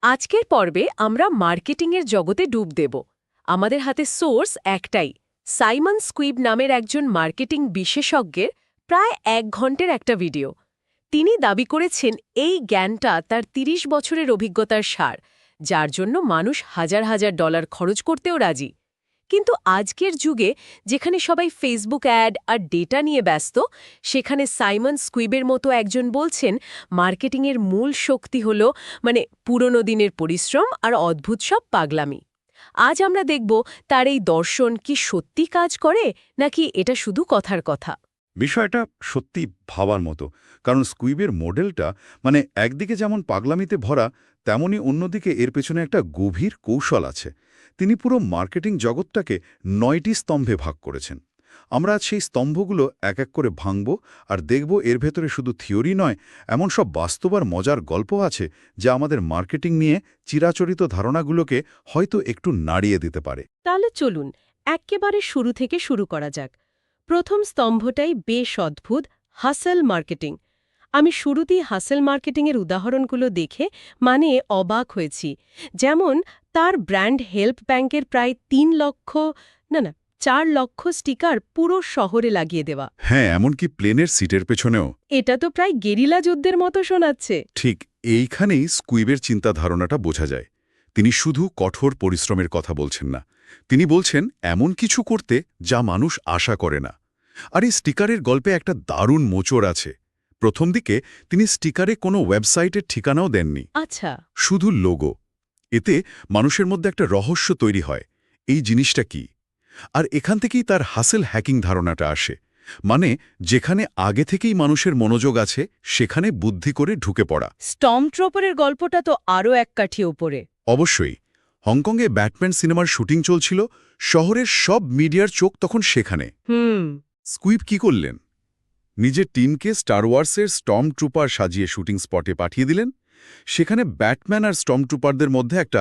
আজকের পর্বে আমরা মার্কেটিংয়ের জগতে ডুব দেব। আমাদের হাতে সোর্স একটাই, সাইমন স্কুইব নামের একজন মার্কেটিং বিশেষজ্ঞের প্রায় 1 ঘন্টার একটা ভিডিও। তিনি দাবি করেছেন এই জ্ঞানটা তার ৩০ বছরের অভিজ্ঞতার সার, যার জন্য মানুষ হাজার হাজার ডলার খরচ করতেও রাজি। কিন্তু আজকের যুগে যেখানে সবাই ফেসবুক অ্যাড আর ডেটা নিয়ে ব্যস্ত, সেখানে সাইমন স্কুইবের মতো একজন বলছেন মার্কেটিংয়ের মূল শক্তি হল পুরনো দিনের পরিশ্রম আর অদ্ভুত সব পাগলামি। আজ আমরা দেখব তার এই দর্শন কি সত্যি কাজ করে নাকি এটা শুধু কথার কথা। বিষয়টা সত্যি ভাবার মতো, কারণ স্কুইবের মডেলটা একদিকে যেমন পাগলামিতে ভরা, তেমনি অন্যদিকে এর পেছনে একটা গভীর কৌশল আছে। তিনি পুরো মার্কেটিং জগৎটাকে 9টি স্তম্ভে ভাগ করেছেন। আমরা আজ সেই স্তম্ভগুলো এক এক করে ভাঙব আর দেখব এর ভেতরে শুধু থিওরি নয়, এমন সব বাস্তব আর মজার গল্প আছে যা আমাদের মার্কেটিং নিয়ে চিরাচরিত ধারণাগুলোকে হয়তো একটু নাড়িয়ে দিতে পারে। তাহলে চলুন একেবারে শুরু থেকে শুরু করা যাক। প্রথম স্তম্ভটাই বেশ অদ্ভুত, হাসেল মার্কেটিং। আমি শুরুতেই হাসেল মার্কেটিংয়ের উদাহরণগুলো দেখে অবাক হয়েছি। যেমন তার ব্র্যান্ড হেল্প ব্যাংকের প্রায় 4 লক্ষ স্টিকার পুরো শহরে লাগিয়ে দেওয়া। হ্যাঁ, এমনকি প্লেনের সিটের পেছনেও। এটা তো প্রায় গেরিলা যুদ্ধের মতো শোনাচ্ছে। ঠিক এইখানেই স্কুইবের চিন্তা ধারণাটা বোঝা যায়। তিনি শুধু কঠোর পরিশ্রমের কথা বলছেন না, তিনি বলছেন এমন কিছু করতে যা মানুষ আশা করে না। আর এই স্টিকারের গল্পে একটা দারুণ মোচড় আছে। প্রথম দিকে তিনি স্টিকারে কোনো ওয়েবসাইটের ঠিকানাও দেননি, আচ্ছা, শুধু লোগো। এতে মানুষের মধ্যে একটা রহস্য তৈরি হয়, এই জিনিসটা কি। আর এখান থেকেই তার হাসেল হ্যাকিং ধারণাটা আসে। যেখানে আগে থেকেই মানুষের মনোযোগ আছে, সেখানে বুদ্ধি করে ঢুকে পড়া। স্টর্ম ট্রপারের গল্পটা তো আরও এক কাঠি ওপরে। অবশ্যই। হংকংয়ে ব্যাটম্যান সিনেমার শুটিং চলছিল, শহরের সব মিডিয়ার চোখ তখন সেখানে। স্কুইব কি করলেন? নিজের টিমকে স্টার ওয়ার্সের স্টর্ম ট্রুপার সাজিয়ে শুটিং স্পটে পাঠিয়ে দিলেন। সেখানে ব্যাটম্যান আর স্টর্ম ট্রুপারদের মধ্যে একটা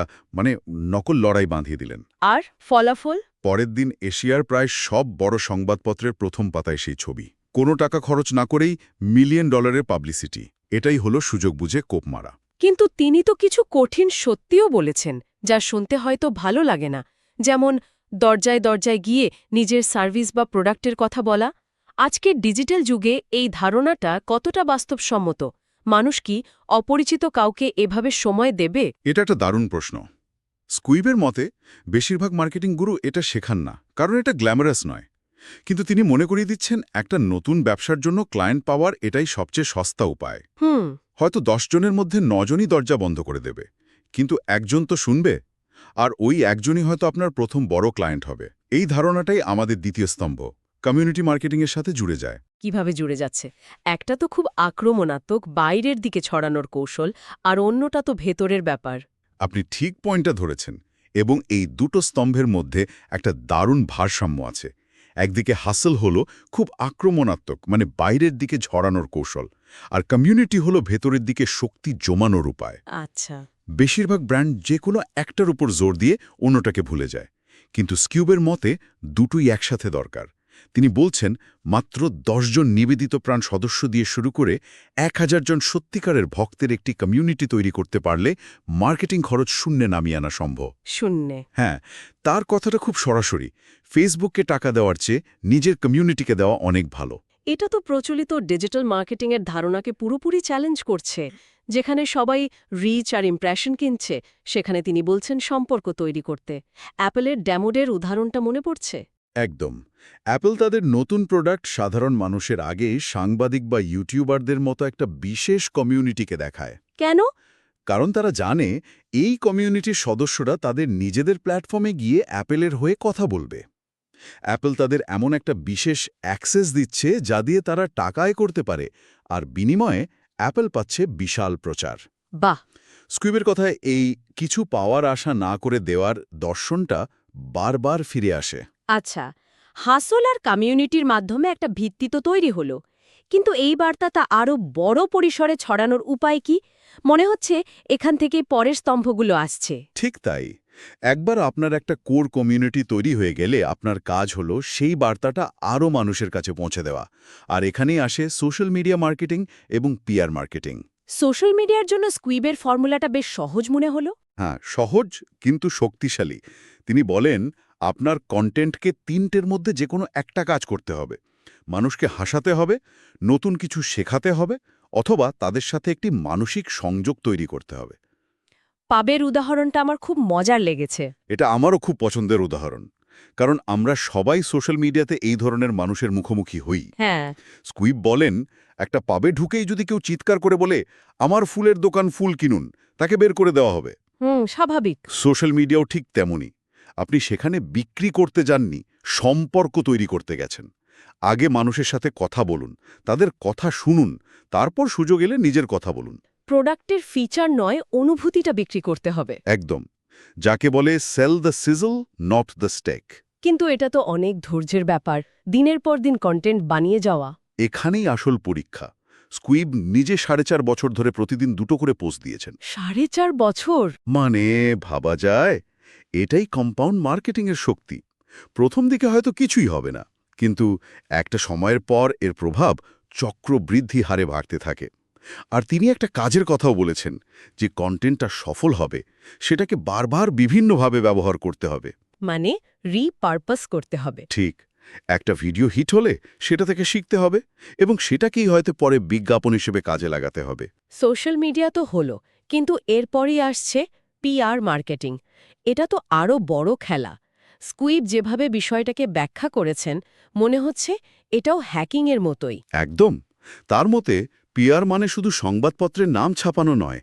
নকল লড়াই বাঁধিয়ে দিলেন। আর ফলাফল? পরের দিন এশিয়ার প্রায় সব বড় সংবাদপত্রের প্রথম পাতায় সেই ছবি। কোনো টাকা খরচ না করেই $মিলিয়ন পাবলিসিটি। এটাই হলো সুযোগ বুঝে কোপ মারা। কিন্তু তিনি তো কিছু কঠিন সত্যিও বলেছেন, যা শুনতে হয়তো ভালো লাগে না। যেমন দরজায় দরজায় গিয়ে নিজের সার্ভিস বা প্রোডাক্টের কথা বলা। আজকের ডিজিটাল যুগে এই ধারণাটা কতটা বাস্তবসম্মত? মানুষ কি অপরিচিত কাউকে এভাবে সময় দেবে? এটা একটা দারুণ প্রশ্ন। স্কুইবের মতে বেশিরভাগ মার্কেটিং গুরু এটা শেখান না, কারণ এটা গ্ল্যামারাস নয়। কিন্তু তিনি মনে করিয়ে দিচ্ছেন একটা নতুন ব্যবসার জন্য ক্লায়েন্ট পাওয়ার এটাই সবচেয়ে সস্তা উপায়। হয়তো 10 জনের মধ্যে 9 জনই দরজা বন্ধ করে দেবে, কিন্তু একজন তো শুনবে, আর ওই একজনই হয়তো আপনার প্রথম বড় ক্লায়েন্ট হবে। এই ধারণাটাই আমাদের দ্বিতীয় স্তম্ভ, কমিউনিটি মার্কেটিংয়ের সাথে জুড়ে যায়। কিভাবে জুড়ে যাচ্ছে? একটা তো খুব আক্রমণাত্মক, বাইরের দিকে ছড়ানোর কৌশল, আর অন্যটা তো ভেতরের ব্যাপার। আপনি ঠিক পয়েন্টটা ধরেছেন, এবং এই দুটো স্তম্ভের মধ্যে একটা দারুণ ভারসাম্য আছে। একদিকে হাসল হলো খুব আক্রমণাত্মক, বাইরের দিকে ঝরানোর কৌশল, আর কমিউনিটি হলো ভেতরের দিকে শক্তি জমানোর উপায়। আচ্ছা, বেশিরভাগ ব্র্যান্ড যে কোনো একটার উপর জোর দিয়ে অন্যটাকে ভুলে যায়, কিন্তু স্কিউবের মতে দুটোই একসাথে দরকার। তিনি বলছেন মাত্র 10 জন নিবেদিত প্রাণ সদস্য দিয়ে শুরু করে 1000 জন সত্যিকারের ভক্তের একটি কমিউনিটি তৈরি করতে পারলে মার্কেটিং খরচ শূন্যে নামিয়ে আনা সম্ভব। শূন্যে? হ্যাঁ, তার কথাটা খুব সরাসরি। ফেসবুককে টাকা দেওয়ার চেয়ে নিজের কমিউনিটিকে দেওয়া অনেক ভালো। এটা তো প্রচলিত ডিজিটাল মার্কেটিংয়ের ধারণাকে পুরোপুরি চ্যালেঞ্জ করছে। যেখানে সবাই রিচ আর ইমপ্রেশন কিনছে, সেখানে তিনি বলছেন সম্পর্ক তৈরি করতে। অ্যাপলের ড্যামোডের উদাহরণটা মনে পড়ছে। একদম। অ্যাপল তাদের নতুন প্রোডাক্ট সাধারণ মানুষের আগে সাংবাদিক বা ইউটিউবারদের মতো একটা বিশেষ কমিউনিটিকে দেখায়। কেন? কারণ তারা জানে এই কমিউনিটির সদস্যরা তাদের নিজেদের প্ল্যাটফর্মে গিয়ে অ্যাপেলের হয়ে কথা বলবে। অ্যাপল তাদের এমন একটা বিশেষ অ্যাক্সেস দিচ্ছে যা দিয়ে তারা টাকা আয় করতে পারে, আর বিনিময়ে অ্যাপল পাচ্ছে বিশাল প্রচার। বাহ! স্কুইবের কথায় এই কিছু পাওয়ার আশা না করে দেওয়ার দর্শনটা বারবার ফিরে আসে। আচ্ছা, হাসল আর কমিউনিটির মাধ্যমে একটা ভিত্তি তো তৈরি হলো, কিন্তু এই বার্তাটা আরও বড় পরিসরে ছড়ানোর উপায় কি? মনে হচ্ছে এখান থেকেই পরের স্তম্ভগুলো আসছে। ঠিক তাই। একবার আপনার একটা কোর কমিউনিটি তৈরি হয়ে গেলে আপনার কাজ হলো সেই বার্তাটা আরও মানুষের কাছে পৌঁছে দেওয়া। আর এখানেই আসে সোশ্যাল মিডিয়া মার্কেটিং এবং পিআর মার্কেটিং। সোশ্যাল মিডিয়ার জন্য স্কুইবের ফর্মুলাটা বেশ সহজ মনে হলো। হ্যাঁ, সহজ কিন্তু শক্তিশালী। তিনি বলেন, আপনার কন্টেন্টকে ৩টের মধ্যে যে কোনো একটা কাজ করতে হবে। মানুষকে হাসাতে হবে, নতুন কিছু শেখাতে হবে, অথবা তাদের সাথে একটি মানসিক সংযোগ তৈরি করতে হবে। পাবের উদাহরণটা আমার খুব মজার লেগেছে। এটা আমারও খুব পছন্দের উদাহরণ, কারণ আমরা সবাই সোশ্যাল মিডিয়াতে এই ধরনের মানুষের মুখোমুখি হই। হ্যাঁ। স্কুইব বলেন, একটা পাবে ঢুকেই যদি কেউ চিৎকার করে বলে, আমার ফুলের দোকান, ফুল কিনুন, তাকে বের করে দেওয়া হবে। স্বাভাবিক। সোশ্যাল মিডিয়াও ঠিক তেমনই। আপনি সেখানে বিক্রি করতে যাননি, সম্পর্ক তৈরি করতে গেছেন। আগে মানুষের সাথে কথা বলুন, তাদের কথা শুনুন, তারপর সুযোগ এলে নিজের কথা বলুন। প্রোডাক্টের ফিচার নয়, অনুভূতিটা বিক্রি করতে হবে। একদম। যাকে বলে sell the sizzle, not the steak. কিন্তু এটা তো অনেক ধৈর্যের ব্যাপার, দিনের পর দিন কন্টেন্ট বানিয়ে যাওয়া। এখানেই আসল পরীক্ষা। স্কুইব নিজে 4.5 বছর ধরে প্রতিদিন 2টো করে পোস্ট দিয়েছেন। 4.5 বছর? মানে ভাবা যায়, এটাই কম্পাউন্ড মার্কেটিংয়ের শক্তি। প্রথম দিকে হয়তো কিছুই হবে না, কিন্তু একটা সময়ের পর এর প্রভাব চক্রবৃদ্ধি হারে বাড়তে থাকে। আর তিনি একটা কাজের কথাও বলেছেন, যে কন্টেন্টটা সফল হবে সেটাকে বারবার বিভিন্নভাবে ব্যবহার করতে হবে। মানে রিপারপাস করতে হবে। ঠিক। একটা ভিডিও হিট হলে সেটা থেকে শিখতে হবে, এবং সেটাকেই হয়তো পরে বিজ্ঞাপন হিসেবে কাজে লাগাতে হবে। সোশ্যাল মিডিয়া তো হলো, কিন্তু এরপরই আসছে পিআর মার্কেটিং। এটা তো আরও বড় খেলা। স্কুইব যেভাবে বিষয়টাকে ব্যাখ্যা করেছেন, মনে হচ্ছে এটাও হ্যাকিংয়ের মতোই। একদম। তার মতে পিআর মানে শুধু সংবাদপত্রের নাম ছাপানো নয়,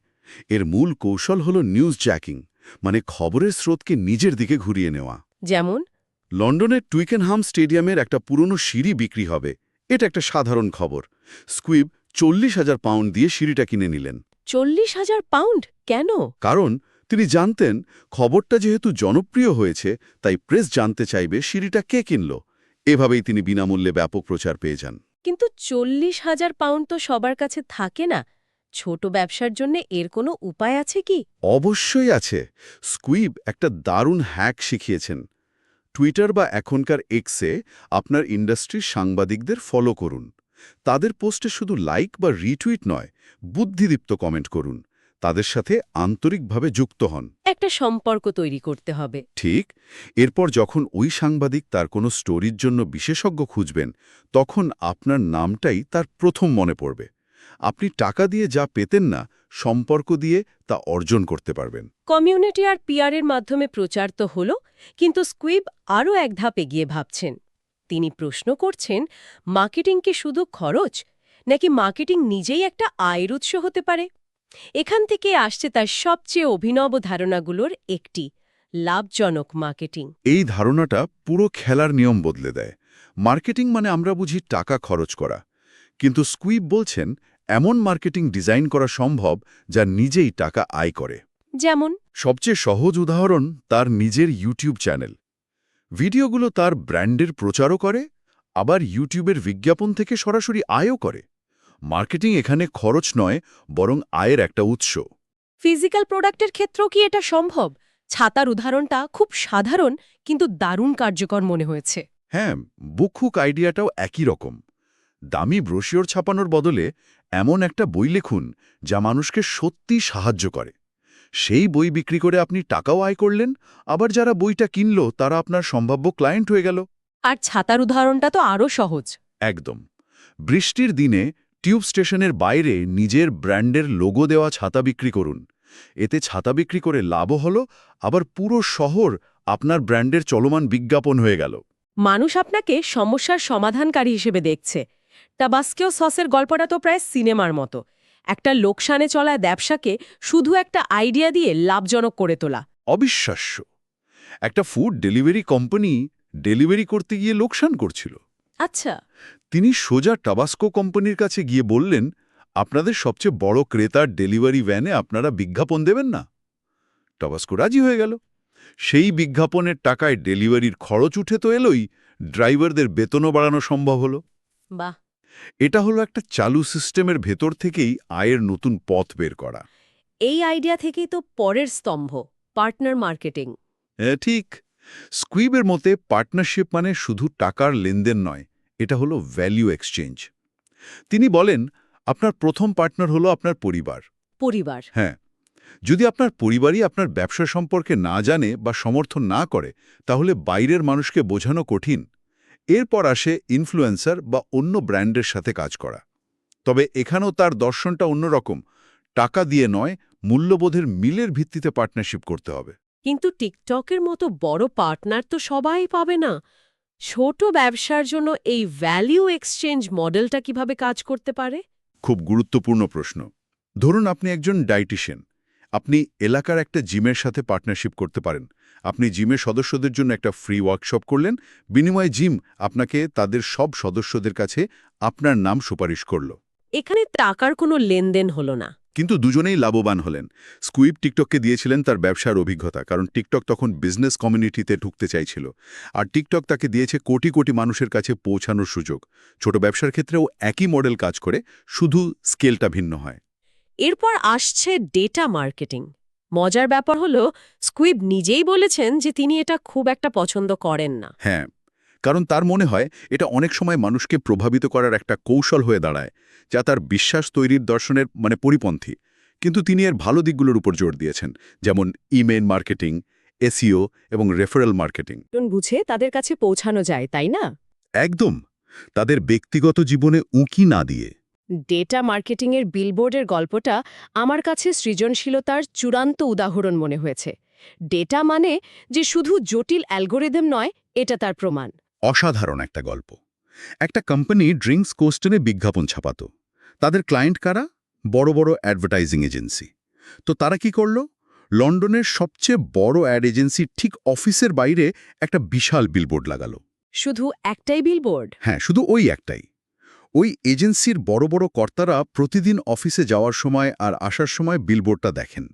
এর মূল কৌশল হল নিউজ জ্যাকিং, মানে খবরের স্রোতকে নিজের দিকে ঘুরিয়ে নেওয়া। যেমন লন্ডনের টুইকেনহাম স্টেডিয়ামের একটা পুরনো সিঁড়ি বিক্রি হবে, এটা একটা সাধারণ খবর। স্কুইব 40,000 পাউন্ড দিয়ে সিঁড়িটা কিনে নিলেন। 40,000 পাউন্ড কেন? কারণ তিনি জানতেন, খবরটা যেহেতু জনপ্রিয় হয়েছে, তাই প্রেস জানতে চাইবে সিঁড়িটা কে কিনল। এভাবেই তিনি বিনামূল্যে ব্যাপক প্রচার পেয়ে যান। কিন্তু 40,000 পাউন্ড তো সবার কাছে থাকে না। ছোট ব্যবসার জন্য এর কোনো উপায় আছে কি? অবশ্যই আছে। স্কুইব একটা দারুণ হ্যাক শিখিয়েছেন। টুইটার বা এখনকার এক্সে আপনার ইন্ডাস্ট্রির সাংবাদিকদের ফলো করুন। তাদের পোস্টে শুধু লাইক বা রিটুইট নয়, বুদ্ধিদীপ্ত কমেন্ট করুন। তাদের সাথে আন্তরিকভাবে যুক্ত হন। একটা সম্পর্ক তৈরি করতে হবে। ঠিক। এরপর যখন ওই সাংবাদিক তার কোনো স্টোরির জন্য বিশেষজ্ঞ খুঁজবেন, তখন আপনার নামটাই তার প্রথম মনে পড়বে। আপনি টাকা দিয়ে যা পেতেন না, সম্পর্ক দিয়ে তা অর্জন করতে পারবেন। কমিউনিটি আর পিআরের মাধ্যমে প্রচার তো হলো, কিন্তু স্কুইব আরও এক ধাপ এগিয়ে ভাবছেন। তিনি প্রশ্ন করছেন, মার্কেটিং কি শুধু খরচ, নাকি মার্কেটিং নিজেই একটা আয়ের উৎস হতে পারে? এখান থেকে আসছে তার সবচেয়ে অভিনব ধারণাগুলোর একটি, লাভজনক মার্কেটিং। এই ধারণাটা পুরো খেলার নিয়ম বদলে দেয়। মার্কেটিং মানে আমরা বুঝি টাকা খরচ করা, কিন্তু স্কুইব বলছেন এমন মার্কেটিং ডিজাইন করা সম্ভব যা নিজেই টাকা আয় করে। যেমন সবচেয়ে সহজ উদাহরণ তার নিজের ইউটিউব চ্যানেল। ভিডিওগুলো তার ব্র্যান্ডের প্রচারও করে, আবার ইউটিউবের বিজ্ঞাপন থেকে সরাসরি আয়ও করে। মার্কেটিং এখানে খরচ নয়, বরং আয়ের একটা উৎস। ফিজিক্যাল প্রোডাক্টের ক্ষেত্রেও কি এটা সম্ভব? ছাতার উদাহরণটা খুব সাধারণ, কিন্তু দারুণ কার্যকর মনে হয়েছে। হ্যাঁ, বুকহুক আইডিয়াটাও একই রকম। দামি ব্রোশিওর ছাপানোর বদলে এমন একটা বই লিখুন যা মানুষকে সত্যি সাহায্য করে। সেই বই বিক্রি করে আপনি টাকাও আয় করলেন, আবার যারা বইটা কিনল তারা আপনার সম্ভাব্য ক্লায়েন্ট হয়ে গেল। আর ছাতার উদাহরণটা তো আরও সহজ। একদম। বৃষ্টির দিনে টিউব স্টেশনের বাইরে নিজের ব্র্যান্ডের লোগো দেওয়া ছাতা বিক্রি করুন। এতে ছাতা বিক্রি করে লাভও হলো, আবার পুরো শহর আপনার ব্র্যান্ডের চলমান বিজ্ঞাপন হয়ে গেল। মানুষ আপনাকে সমস্যার সমাধানকারী হিসেবে দেখছে। টাবাস্কো সসের গল্পটা তো প্রায় সিনেমার মতো। একটা লোকসানে চলা ব্যবসাকে শুধু একটা আইডিয়া দিয়ে লাভজনক করে তোলা। অবিশ্বাস্য। একটা ফুড ডেলিভারি কোম্পানি ডেলিভারি করতে গিয়ে লোকসান করছিল। আচ্ছা। তিনি সোজা টাবাস্কো কোম্পানির কাছে গিয়ে বললেন, আপনাদের সবচেয়ে বড় ক্রেতার ডেলিভারি ভ্যানে আপনারা বিজ্ঞাপন দেবেন না? টাবাস্কো রাজি হয়ে গেল। সেই বিজ্ঞাপনের টাকায় ডেলিভারির খরচ উঠে তো এলোই, ড্রাইভারদের বেতনও বাড়ানো সম্ভব হলো। বাহ। এটা হলো একটা চালু সিস্টেমের ভেতর থেকেই আয়ের নতুন পথ বের করা। এই আইডিয়া থেকেই তো পরের স্তম্ভ, পার্টনার মার্কেটিং। ঠিক। স্কুইবের মতে পার্টনারশিপ মানে শুধু টাকার লেনদেন নয়, এটা হলো ভ্যালু এক্সচেঞ্জ। তিনি বলেন, আপনার প্রথম পার্টনার হলো আপনার পরিবার। পরিবার। হ্যাঁ, যদি আপনার পরিবারই আপনার ব্যবসা সম্পর্কে না জানে বা সমর্থন না করে, তাহলে বাইরের মানুষকে বোঝানো কঠিন। এরপর আসে ইনফ্লুয়েন্সার বা অন্য ব্র্যান্ডের সাথে কাজ করা। তবে এখানেও তার দর্শনটা অন্যরকম। টাকা দিয়ে নয়, মূল্যবোধের মিলের ভিত্তিতে পার্টনারশিপ করতে হবে। কিন্তু টিকটকের মতো বড় পার্টনার তো সবাই পাবে না। ছোট ব্যবসার জন্য এই ভ্যালিউ এক্সচেঞ্জ মডেলটা কিভাবে কাজ করতে পারে? খুব গুরুত্বপূর্ণ প্রশ্ন। ধরুন আপনি একজন ডায়েটিশিয়ান। আপনি এলাকার একটা জিমের সাথে পার্টনারশিপ করতে পারেন। আপনি জিমের সদস্যদের জন্য একটা ফ্রি ওয়ার্কশপ করলেন, বিনিময়ে জিম আপনাকে তাদের সব সদস্যদের কাছে আপনার নাম সুপারিশ করল। এখানে টাকার কোনো লেনদেন হলো না। কিন্তু দুজনেই লাভবান হলেন। স্কুইব টিকটককে দিয়েছিলেন তার ব্যবসার অভিজ্ঞতা, কারণ টিকটক তখন বিজনেস কমিউনিটিতে ঢুকতে চাইছিল। আর টিকটক তাকে দিয়েছে কোটি কোটি মানুষের কাছে পৌঁছানোর সুযোগ। ছোট ব্যবসার ক্ষেত্রেও একই মডেল কাজ করে, শুধু স্কেলটা ভিন্ন হয়। এরপর আসছে ডেটা মার্কেটিং। মজার ব্যাপার হলো স্কুইব নিজেই বলেছেন যে তিনি এটা খুব একটা পছন্দ করেন না। হ্যাঁ, কারণ তার মনে হয় এটা অনেক সময় মানুষকে প্রভাবিত করার একটা কৌশল হয়ে দাঁড়ায়, যা তার বিশ্বাস তৈরির দর্শনের পরিপন্থী। কিন্তু তিনি এর ভালো দিকগুলোর উপর জোর দিয়েছেন, যেমন ইমেইল মার্কেটিং, এসইও এবং রেফারেল মার্কেটিং। বুঝে তাদের কাছে পৌঁছানো যায়, তাই না? একদম, তাদের ব্যক্তিগত জীবনে উঁকি না দিয়ে। ডেটা মার্কেটিংয়ের বিলবোর্ডের গল্পটা আমার কাছে সৃজনশীলতার চূড়ান্ত উদাহরণ মনে হয়েছে। ডেটা মানে যে শুধু জটিল অ্যালগোরিদম নয়, এটা তার প্রমাণ। অসাধারণ একটা গল্প। একটা কোম্পানি ড্রিঙ্কস কোস্টনে বিজ্ঞাপন ছাপাত। তাদের ক্লায়েন্ট কারা? বড় বড় অ্যাডভার্টাইজিং এজেন্সি। তো তারা কি করল? লন্ডনের সবচেয়ে বড় অ্যাড এজেন্সির ঠিক অফিসের বাইরে একটা বিশাল বিলবোর্ড লাগালো। শুধু একটাই বিলবোর্ড? হ্যাঁ, শুধু ওই একটাই। ওই এজেন্সির বড় বড় কর্তারা প্রতিদিন অফিসে যাওয়ার সময় আর আসার সময় বিলবোর্ডটা দেখেন।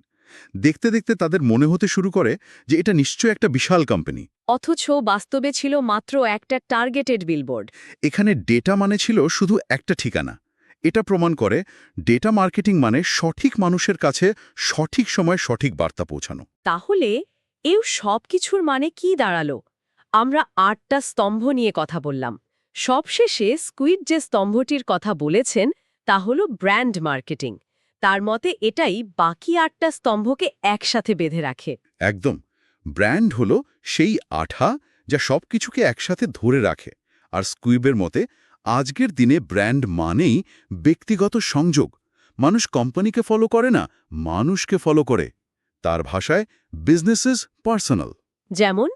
দেখতে দেখতে তাদের মনে হতে শুরু করে যে এটা নিশ্চয়ই একটা বিশাল কোম্পানি। অথচ বাস্তবে ছিল মাত্র একটা টার্গেটেড বিলবোর্ড। এখানে ডেটা মানে ছিল শুধু একটা ঠিকানা। এটা প্রমাণ করে ডেটা মার্কেটিং মানে সঠিক মানুষের কাছে সঠিক সময়ে সঠিক বার্তা পৌঁছানো। তাহলে এও সব কিছুর মানে কি দাঁড়ালো? আমরা ৮টা স্তম্ভ নিয়ে কথা বললাম। সবশেষে স্কুইড যে স্তম্ভটির কথা বলেছেন তা হলো ব্র্যান্ড মার্কেটিং। তার মতে এটাই বাকি ৮টা স্তম্ভকে একসাথে বেঁধে রাখে। একদম, ব্র্যান্ড হলো সেই আঠা যা সবকিছুকে একসাথে ধরে রাখে। আর স্কুইবের মতে আজকের দিনে ব্র্যান্ড মানেই ব্যক্তিগত সংযোগ। মানুষ কোম্পানিকে ফলো করে না, মানুষকে ফলো করে। তার ভাষায় বিজনেস ইজ পার্সোনাল। যেমন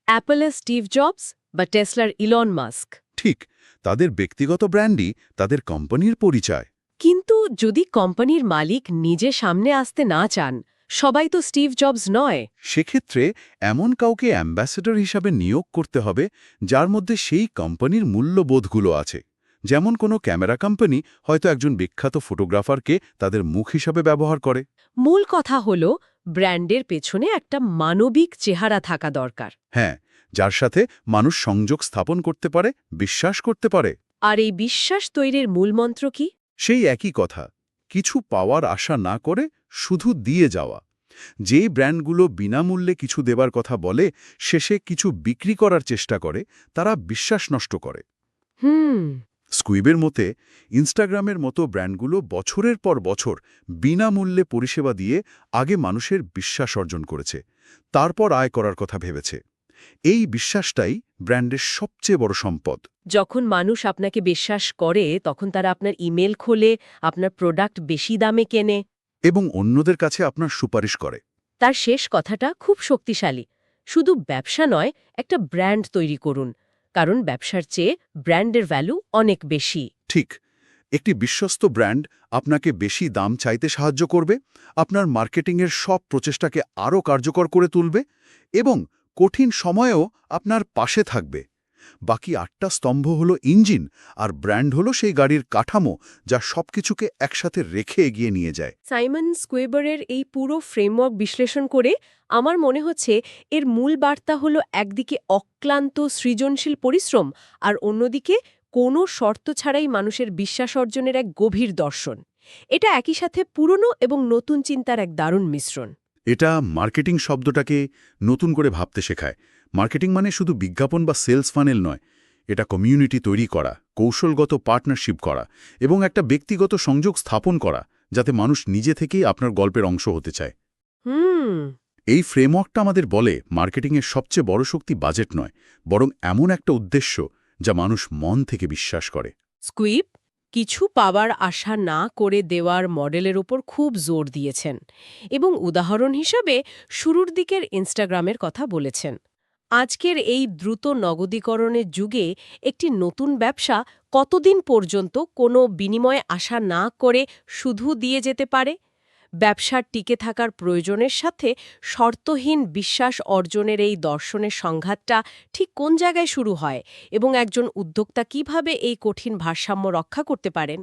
অ্যাপলের স্টিভ জবস বা টেসলার ইলন মাস্ক। ঠিক, তাদের ব্যক্তিগত ব্র্যান্ডই তাদের কোম্পানির পরিচয়। কিন্তু যদি কোম্পানির মালিক নিজে সামনে আসতে না চান, সবাই তো স্টিভ জবস নয়। সেক্ষেত্রে এমন কাউকে অ্যাম্বাসেডর হিসাবে নিয়োগ করতে হবে যার মধ্যে সেই কোম্পানির মূল্যবোধগুলো আছে। যেমন কোনো ক্যামেরা কোম্পানি হয়তো একজন বিখ্যাত ফটোগ্রাফারকে তাদের মুখ হিসাবে ব্যবহার করে। মূল কথা হলো ব্র্যান্ডের পেছনে একটা মানবিক চেহারা থাকা দরকার। হ্যাঁ, যার সাথে মানুষ সংযোগ স্থাপন করতে পারে, বিশ্বাস করতে পারে। আর এই বিশ্বাস তৈরির মূলমন্ত্র কি? সেই একই কথা, কিছু পাওয়ার আশা না করে শুধু দিয়ে যাওয়া। যে ব্র্যান্ডগুলো বিনামূল্যে কিছু দেবার কথা বলে, শেষে কিছু বিক্রি করার চেষ্টা করে, তারা বিশ্বাস নষ্ট করে। স্কুইবের মতে ইনস্টাগ্রামের মতো ব্র্যান্ডগুলো বছরের পর বছর বিনামূল্যে পরিষেবা দিয়ে আগে মানুষের বিশ্বাস অর্জন করেছে, তারপর আয় করার কথা ভেবেছে। এই বিশ্বাসটাই ব্র্যান্ডের সবচেয়ে বড় সম্পদ। যখন মানুষ আপনাকে বিশ্বাস করে তখন তারা আপনার ইমেল খোলে, আপনার প্রোডাক্ট বেশি দামে কেনে এবং অন্যদের কাছে আপনার সুপারিশ করে। তার শেষ কথাটা খুব শক্তিশালী। শুধু ব্যবসা নয়, একটা ব্র্যান্ড তৈরি করুন, কারণ ব্যবসার চেয়ে ব্র্যান্ডের ভ্যালু অনেক বেশি। ঠিক, একটি বিশ্বস্ত ব্র্যান্ড আপনাকে বেশি দাম চাইতে সাহায্য করবে, আপনার মার্কেটিংয়ের সব প্রচেষ্টাকে আরও কার্যকর করে তুলবে এবং কঠিন সময়েও আপনার পাশে থাকবে। বাকি ৮টা স্তম্ভ হলো ইঞ্জিন, আর ব্র্যান্ড হলো সেই গাড়ির কাঠামো যা সবকিছুকে একসাথে রেখে এগিয়ে নিয়ে যায়। সাইমন স্কুইবারের এই পুরো ফ্রেমওয়ার্ক বিশ্লেষণ করে আমার মনে হচ্ছে এর মূল বার্তা হলো একদিকে অক্লান্ত সৃজনশীল পরিশ্রম আর অন্যদিকে কোনো শর্ত ছাড়াই মানুষের বিশ্বাস অর্জনের এক গভীর দর্শন। এটা একই সাথে পুরনো এবং নতুন চিন্তার এক দারুণ মিশ্রণ। এটা মার্কেটিং শব্দটাকে নতুন করে ভাবতে শেখায়। মার্কেটিং মানে শুধু বিজ্ঞাপন বা সেলস ফানেল নয়, এটা কমিউনিটি তৈরি করা, কৌশলগত পার্টনারশিপ করা এবং একটা ব্যক্তিগত সংযোগ স্থাপন করা, যাতে মানুষ নিজে থেকেই আপনার গল্পের অংশ হতে চায়। হুম। এই ফ্রেমওয়ার্কটা আমাদের বলে মার্কেটিংয়ের সবচেয়ে বড় শক্তি বাজেট নয়, বরং এমন একটা উদ্দেশ্য যা মানুষ মন থেকে বিশ্বাস করে। স্কুইব কিছু পাওয়ার আশা না করে দেওয়ার মডেলের উপর খুব জোর দিয়েছেন এবং উদাহরণ হিসাবে শুরুর দিকের ইনস্টাগ্রামের কথা বলেছেন। আজকের এই দ্রুত নগদীকরণের যুগে একটি নতুন ব্যবসা কতদিন পর্যন্ত কোনো বিনিময়ে আশা না করে শুধু দিয়ে যেতে পারে? ব্যবসার টিকে থাকার প্রয়োজনের সাথে শর্তহীন বিশ্বাস অর্জনের এই দর্শনের সংঘাতটা ঠিক কোন জায়গায় শুরু হয় এবং একজন উদ্যোক্তা কিভাবে এই কঠিন ভারসাম্য রক্ষা করতে পারেন?